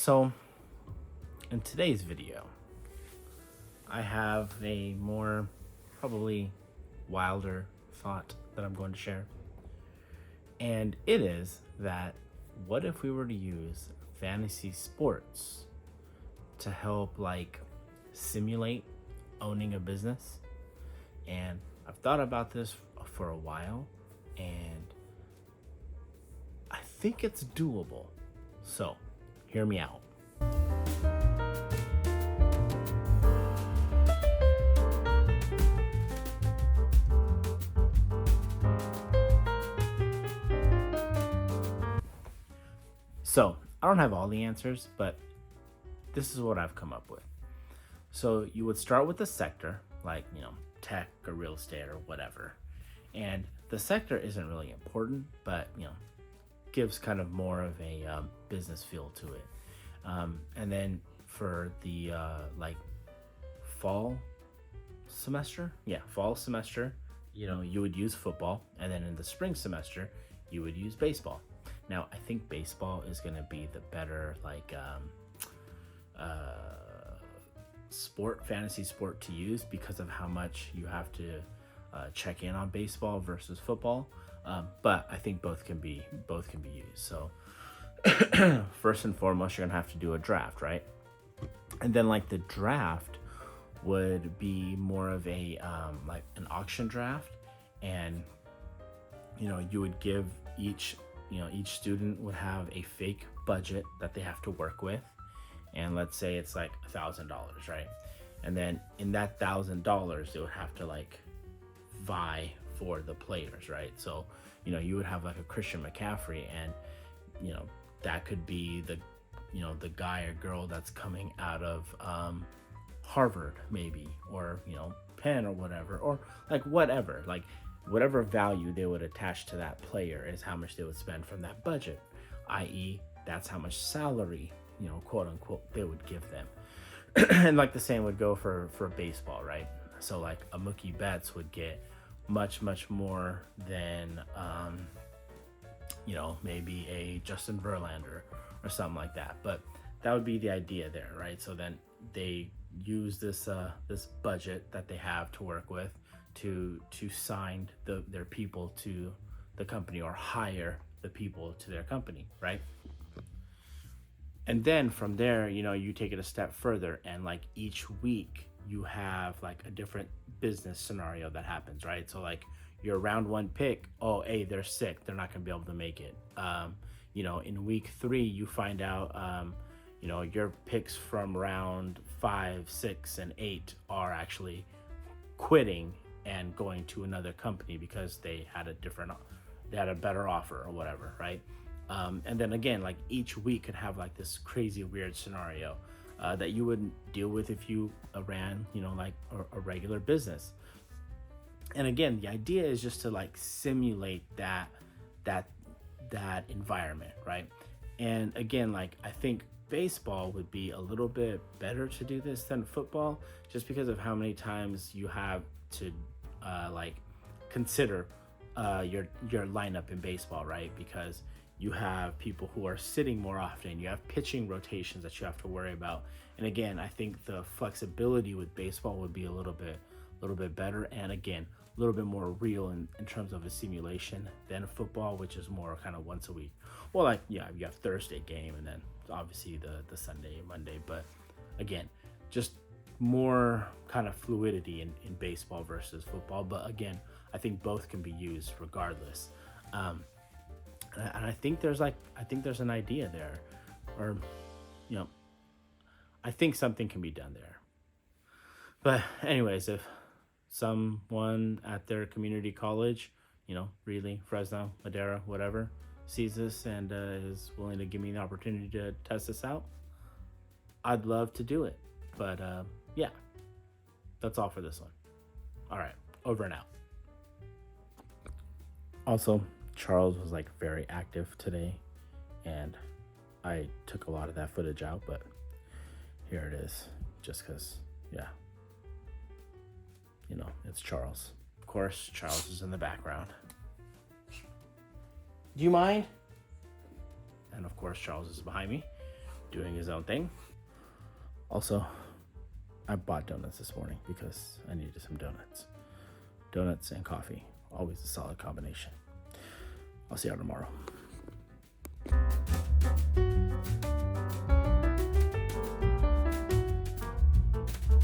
So, in today's video, I have a more probably wilder thought that I'm going to share. And it is that what if we were to use fantasy sports to help simulate owning a business? And I've thought about this for a while and I think it's doable. So, hear me out. So, I don't have all the answers, but this is what I've come up with. So, you would start with a sector, tech or real estate or whatever. And the sector isn't really important, but, gives kind of more of a business feel to it. And then for the fall semester, you would use football. And then in the spring semester, you would use baseball. Now, I think baseball is going to be the better fantasy sport to use because of how much you have to check in on baseball versus football. But I think both can be used. So first and foremost, you're gonna have to do a draft, right? And then the draft would be more of a an auction draft, and you would give each student would have a fake budget that they have to work with, and let's say it's $1,000, right? And then in that $1,000 they would have to vie for the players, right? So you would have a Christian McCaffrey, and that could be the guy or girl that's coming out of Harvard maybe, or Penn or whatever, or whatever value they would attach to that player is how much they would spend from that budget, i.e. that's how much salary quote unquote they would give them. And the same would go for baseball, right? So a Mookie Betts would get much more than maybe a Justin Verlander or something like that. But that would be the idea there, right? So then they use this budget that they have to work with to sign their people to the company, or hire the people to their company, right? And then from there, you take it a step further, and each week you have a different business scenario that happens, right? So your round one pick, they're sick, they're not gonna be able to make it. In week 3 you find out your picks from round 5, 6, and 8 are actually quitting and going to another company because they had a better offer or whatever, right? And then again, each week could have this crazy weird scenario that you wouldn't deal with if you ran a regular business. And again, the idea is just to simulate that environment, right? And again, I think baseball would be a little bit better to do this than football, just because of how many times you have to consider your lineup in baseball, right? Because you have people who are sitting more often, you have pitching rotations that you have to worry about. And again, I think the flexibility with baseball would be a little bit better, and again, a little bit more real in terms of a simulation than football, which is more kind of once a week. Well, you have Thursday game, and then obviously the Sunday and Monday. But again, just more kind of fluidity in baseball versus football. But again, I think both can be used regardless. And I think there's an idea there, or I think something can be done there. But anyways, if someone at their community college, Greeley, Fresno, Madera, whatever, sees this and is willing to give me the opportunity to test this out, I'd love to do it. But yeah, that's all for this one. All right, over and out. Also, Charles was very active today, and I took a lot of that footage out, but here it is, just because, yeah, it's Charles. Of course, Charles is in the background. Do you mind? And of course, Charles is behind me. doing his own thing. Also, I bought donuts this morning because I needed some donuts. Donuts and coffee, always a solid combination. I'll see y'all tomorrow.